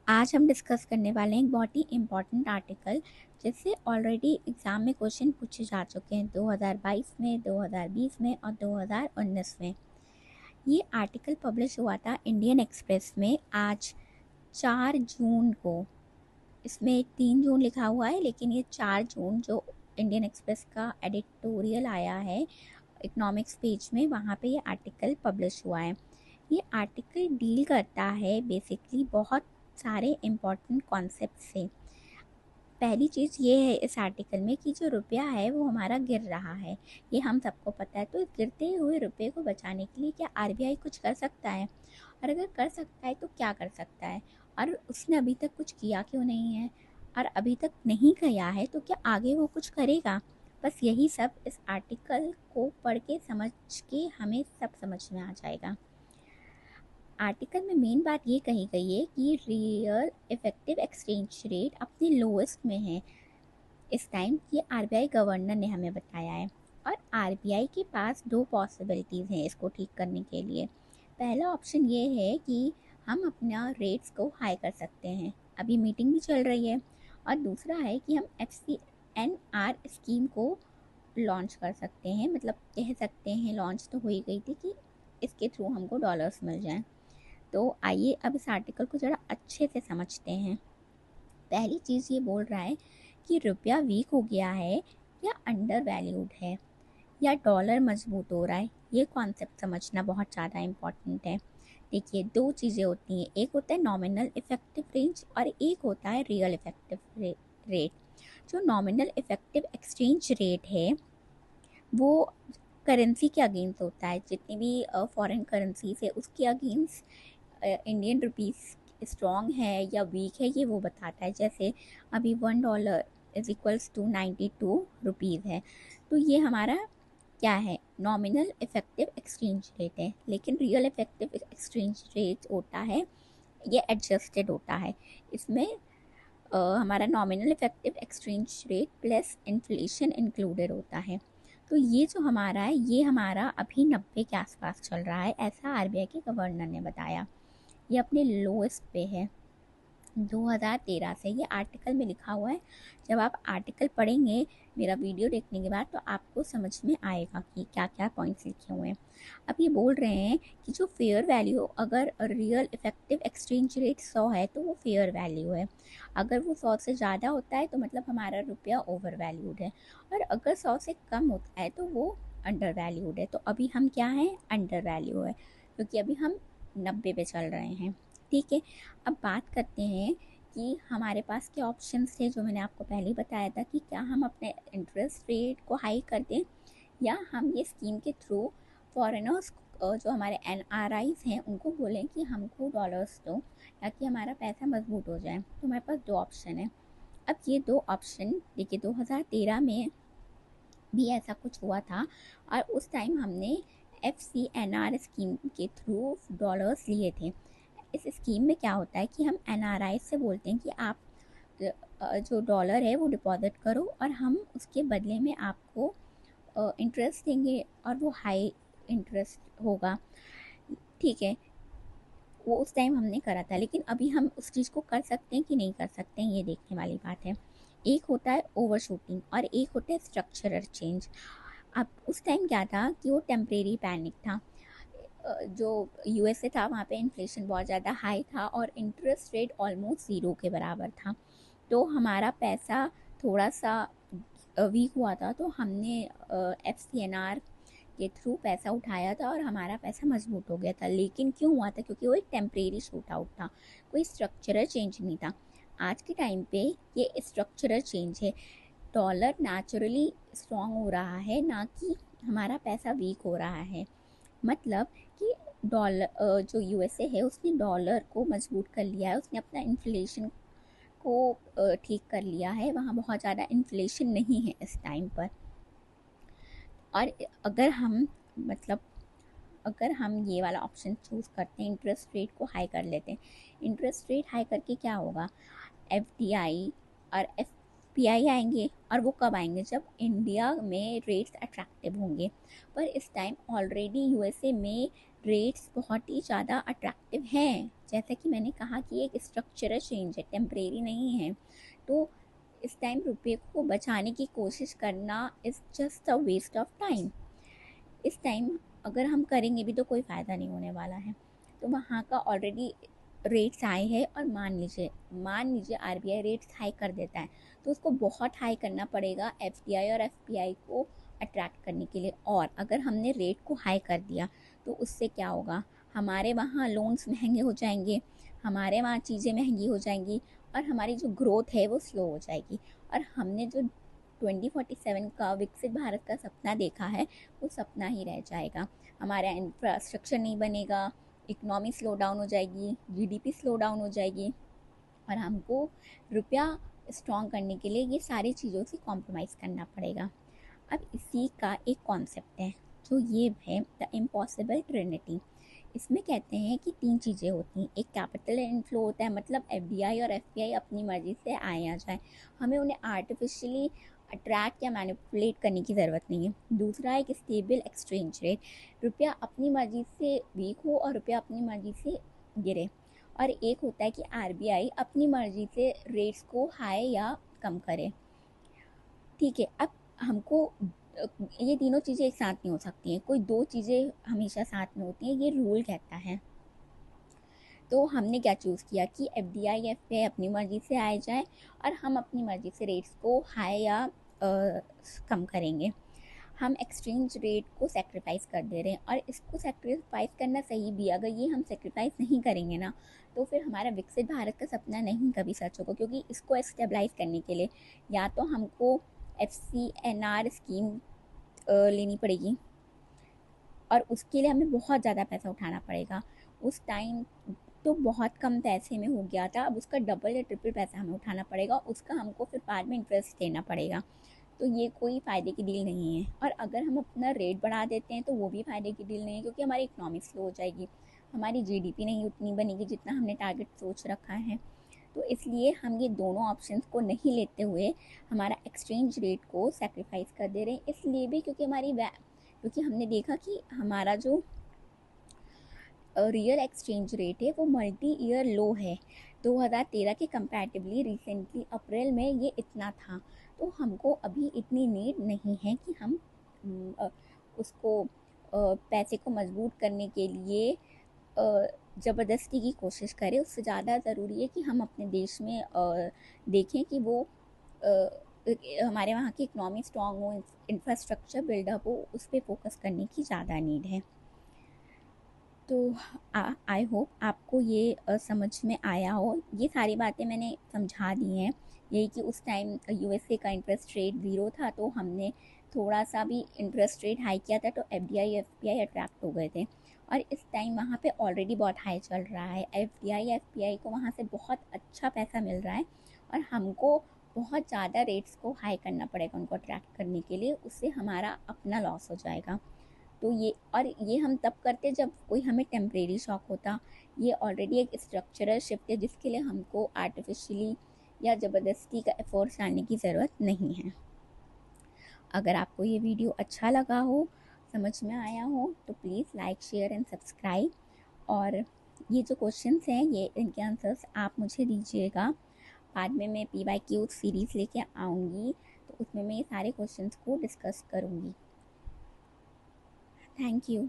आज हम डिस्कस करने वाले हैं एक बहुत ही इम्पॉर्टेंट आर्टिकल जिससे ऑलरेडी एग्ज़ाम में क्वेश्चन पूछे जा चुके हैं 2022 में, 2020 में और 2019 में। ये आर्टिकल पब्लिश हुआ था इंडियन एक्सप्रेस में आज 4 जून को। इसमें 3 जून लिखा हुआ है, लेकिन ये 4 जून जो इंडियन एक्सप्रेस का एडिटोरियल आया है इकोनॉमिक्स पेज में, वहाँ पे ये आर्टिकल पब्लिश हुआ है। ये आर्टिकल डील करता है बेसिकली बहुत सारे इम्पॉर्टेंट कॉन्सेप्ट से। पहली चीज़ ये है इस आर्टिकल में कि जो रुपया है वो हमारा गिर रहा है, ये हम सबको पता है। तो इस गिरते हुए रुपये को बचाने के लिए क्या आरबीआई कुछ कर सकता है, और अगर कर सकता है तो क्या कर सकता है, और उसने अभी तक कुछ किया क्यों नहीं है, और अभी तक नहीं किया है तो क्या आगे वो कुछ करेगा। बस यही सब इस आर्टिकल को पढ़ के समझ के हमें सब समझ में आ जाएगा। आर्टिकल में मेन बात ये कही गई है कि रियल इफेक्टिव एक्सचेंज रेट अपने लोएस्ट में है इस टाइम। ये आरबीआई गवर्नर ने हमें बताया है, और आरबीआई के पास दो पॉसिबिलिटीज़ हैं इसको ठीक करने के लिए। पहला ऑप्शन ये है कि हम अपना रेट्स को हाई कर सकते हैं, अभी मीटिंग भी चल रही है। और दूसरा है कि हम FCNR स्कीम को लॉन्च कर सकते हैं, मतलब कह सकते हैं लॉन्च तो हो ही गई थी कि इसके थ्रू हमको डॉलर्स मिल जाएं। तो आइए अब इस आर्टिकल को ज़रा अच्छे से समझते हैं। पहली चीज़ ये बोल रहा है कि रुपया वीक हो गया है या अंडर वैल्यूड है या डॉलर मजबूत हो रहा है। ये कॉन्सेप्ट समझना बहुत ज़्यादा इम्पॉर्टेंट है। देखिए, दो चीज़ें होती हैं, एक होता है नॉमिनल इफेक्टिव रेंज और एक होता है रियल इफेक्टिव रेट। जो नॉमिनल इफेक्टिव एक्सचेंज रेट है वो करेंसी के अगेंस्ट होता है, जितनी भी फॉरेन करेंसीज है उसके अगेंस्ट इंडियन रुपीस स्ट्रॉन्ग है या वीक है, ये वो बताता है। जैसे अभी $1 इज इक्वल्स टू 92 रुपीज़ है, तो ये हमारा क्या है, नॉमिनल इफेक्टिव एक्सचेंज रेट है। लेकिन रियल इफेक्टिव एक्सचेंज रेट होता है, ये एडजस्टेड होता है। इसमें हमारा nominal effective exchange rate plus inflation included होता है। तो ये जो हमारा है ये हमारा अभी 90 के आसपास चल रहा है, ऐसा आरबीआई के गवर्नर ने बताया। ये अपने लोएस्ट पे है 2013 से, ये आर्टिकल में लिखा हुआ है। जब आप आर्टिकल पढ़ेंगे मेरा वीडियो देखने के बाद तो आपको समझ में आएगा कि क्या क्या पॉइंट्स लिखे हुए हैं। अब ये बोल रहे हैं कि जो फेयर वैल्यू, अगर रियल इफेक्टिव एक्सचेंज रेट 100 है तो वो फेयर वैल्यू है। अगर वो 100 से ज़्यादा होता है तो मतलब हमारा रुपया ओवर वैल्यूड है, और अगर 100 से कम होता है तो वो अंडर वैल्यूड है। तो अभी हम क्या हैं, अंडर वैल्यू है, क्योंकि अभी हम 90 पे चल रहे हैं। ठीक है, अब बात करते हैं कि हमारे पास क्या ऑप्शंस थे, जो मैंने आपको पहले ही बताया था कि क्या हम अपने इंटरेस्ट रेट को हाई कर दें या हम ये स्कीम के थ्रू फॉरेनर्स जो हमारे NRIs हैं उनको बोलें कि हमको डॉलर्स दो ताकि हमारा पैसा मजबूत हो जाए। तो हमारे पास दो ऑप्शन है। अब ये दो ऑप्शन देखिए, 2013 में भी ऐसा कुछ हुआ था, और उस टाइम हमने FCNR स्कीम के थ्रू डॉलर्स लिए थे। इस स्कीम में क्या होता है कि हम NRI से बोलते हैं कि आप जो डॉलर है वो डिपॉजिट करो और हम उसके बदले में आपको इंटरेस्ट देंगे, और वो हाई इंटरेस्ट होगा। ठीक है, वो उस टाइम हमने करा था, लेकिन अभी हम उस चीज़ को कर सकते हैं कि नहीं कर सकते हैं, ये देखने वाली बात है। एक होता है ओवर शूटिंग और एक होता है स्ट्रक्चरल चेंज। अब उस टाइम क्या था कि वो टेम्परेरी पैनिक था। जो USA था वहाँ पे इन्फ्लेशन बहुत ज़्यादा हाई था और इंटरेस्ट रेट ऑलमोस्ट ज़ीरो के बराबर था। तो हमारा पैसा थोड़ा सा वीक हुआ था, तो हमने FCNR के थ्रू पैसा उठाया था और हमारा पैसा मजबूत हो गया था। लेकिन क्यों हुआ था, क्योंकि वो एक टेम्परेरी शूट आउट था, कोई स्ट्रक्चरल चेंज नहीं था। आज के टाइम पे ये स्ट्रक्चरल चेंज है। डॉलर नेचुरली स्ट्रॉन्ग हो रहा है, ना कि हमारा पैसा वीक हो रहा है। मतलब कि डॉलर जो USA है उसने डॉलर को मजबूत कर लिया है, उसने अपना इन्फ्लेशन को ठीक कर लिया है। वहाँ बहुत ज़्यादा इन्फ्लेशन नहीं है इस टाइम पर। और अगर हम मतलब अगर हम ये वाला ऑप्शन चूज़ करते हैं, इंटरेस्ट रेट को हाई कर लेते हैं, इंटरेस्ट रेट हाई करके क्या होगा, FDI और FPI आएंगे। और वो कब आएंगे, जब इंडिया में रेट्स अट्रैक्टिव होंगे। पर इस टाइम ऑलरेडी USA में रेट्स बहुत ही ज़्यादा अट्रैक्टिव हैं। जैसा कि मैंने कहा कि एक स्ट्रक्चरल चेंज है, टेम्परेरी नहीं है। तो इस टाइम रुपये को बचाने की कोशिश करना is just a waste of time. इस टाइम अगर हम करेंगे भी तो कोई फ़ायदा नहीं होने वाला है। तो वहाँ का ऑलरेडी रेट्स हाई है, और मान लीजिए आरबीआई रेट्स हाई कर देता है, तो उसको बहुत हाई करना पड़ेगा एफडीआई और एफपीआई को अट्रैक्ट करने के लिए। और अगर हमने रेट को हाई कर दिया तो उससे क्या होगा, हमारे वहाँ लोन्स महंगे हो जाएंगे, हमारे वहाँ चीज़ें महंगी हो जाएंगी, और हमारी जो ग्रोथ है वो स्लो हो जाएगी। और हमने जो 2047 का विकसित भारत का सपना देखा है, वो सपना ही रह जाएगा। हमारा इंफ्रास्ट्रक्चर नहीं बनेगा, इकोनॉमी स्लो डाउन हो जाएगी, जीडीपी स्लो डाउन हो जाएगी, और हमको रुपया स्ट्रॉन्ग करने के लिए ये सारी चीज़ों से कॉम्प्रोमाइज़ करना पड़ेगा। अब इसी का एक कॉन्सेप्ट है जो ये है द इम्पॉसिबल ट्रिनिटी। इसमें कहते हैं कि 3 चीज़ें होती हैं। एक कैपिटल इनफ्लो होता है, मतलब एफडीआई और एफपीआई अपनी मर्ज़ी से आए आ जाए, हमें उन्हें आर्टिफिशियली अट्रैक्ट या मैनिपुलेट करने की ज़रूरत नहीं है। दूसरा एक स्टेबल एक्सचेंज रेट, रुपया अपनी मर्ज़ी से वीक हो और रुपया अपनी मर्ज़ी से गिरे। और एक होता है कि आरबीआई अपनी मर्ज़ी से रेट्स को हाई या कम करे। ठीक है, अब हमको ये तीनों चीज़ें एक साथ नहीं हो सकती हैं, कोई 2 चीज़ें हमेशा साथ में होती हैं, ये रूल कहता है। तो हमने क्या चूज़ किया कि एफडीआई एफपीआई अपनी मर्ज़ी से आए जाए, और हम अपनी मर्ज़ी से रेट्स को हाई या कम करेंगे। हम एक्सचेंज रेट को सेक्रीफाइस कर दे रहे हैं, और इसको सेक्रीफाइस करना सही भी है। अगर ये हम सेक्रीफाइस नहीं करेंगे ना, तो फिर हमारा विकसित भारत का सपना नहीं कभी सच होगा। क्योंकि इसको स्टेबलाइज करने के लिए या तो हमको FCNR स्कीम लेनी पड़ेगी, और उसके लिए हमें बहुत ज़्यादा पैसा उठाना पड़ेगा। उस टाइम तो बहुत कम पैसे में हो गया था, अब उसका डबल या ट्रिपल पैसा हमें उठाना पड़ेगा, उसका हमको फिर बाद में इंटरेस्ट देना पड़ेगा। तो ये कोई फ़ायदे की डील नहीं है। और अगर हम अपना रेट बढ़ा देते हैं तो वो भी फ़ायदे की डील नहीं है, क्योंकि हमारी इकोनॉमी स्लो हो जाएगी, हमारी जीडीपी नहीं उतनी बनेगी जितना हमने टारगेट सोच रखा है। तो इसलिए हम ये दोनों ऑप्शंस को नहीं लेते हुए हमारा एक्सचेंज रेट को सेक्रीफाइस कर दे रहे हैं। इसलिए भी क्योंकि हमने देखा कि हमारा जो रियल एक्सचेंज रेट है वो मल्टी ईयर लो है। 2013 के कंपैरेटिवली रिसेंटली अप्रैल में ये इतना था। तो हमको अभी इतनी नीड नहीं है कि हम उसको पैसे को मजबूत करने के लिए ज़बरदस्ती की कोशिश करें। उससे ज़्यादा ज़रूरी है कि हम अपने देश में देखें कि वो हमारे वहाँ की इकनॉमी स्ट्रॉन्ग हो, इंफ्रास्ट्रक्चर बिल्डअप हो, उस पर फोकस करने की ज़्यादा नीड है। तो आई होप आपको ये समझ में आया हो। ये सारी बातें मैंने समझा दी हैं। यही कि उस टाइम यूएसए का इंटरेस्ट रेट 0 था, तो हमने थोड़ा सा भी इंटरेस्ट रेट हाई किया था तो एफडीआई एफपीआई अट्रैक्ट हो गए थे। और इस टाइम वहाँ पे ऑलरेडी बहुत हाई चल रहा है, एफडीआई एफपीआई को वहाँ से बहुत अच्छा पैसा मिल रहा है, और हमको बहुत ज़्यादा रेट्स को हाई करना पड़ेगा उनको अट्रैक्ट करने के लिए, उससे हमारा अपना लॉस हो जाएगा। तो ये हम तब करते जब कोई हमें टेम्परेरी शॉक होता। ये ऑलरेडी एक स्ट्रक्चरल शिफ्ट है जिसके लिए हमको आर्टिफिशियली या ज़बरदस्ती का एफर्ट्स डालने की ज़रूरत नहीं है। अगर आपको ये वीडियो अच्छा लगा हो, समझ में आया हो, तो please like share and subscribe. और ये जो क्वेश्चंस हैं, ये इनके आंसर्स आप मुझे दीजिएगा। बाद में मैं PYQ सीरीज़ लेके आऊँगी, तो उसमें मैं ये सारे क्वेश्चंस को डिस्कस करूँगी। Thank you.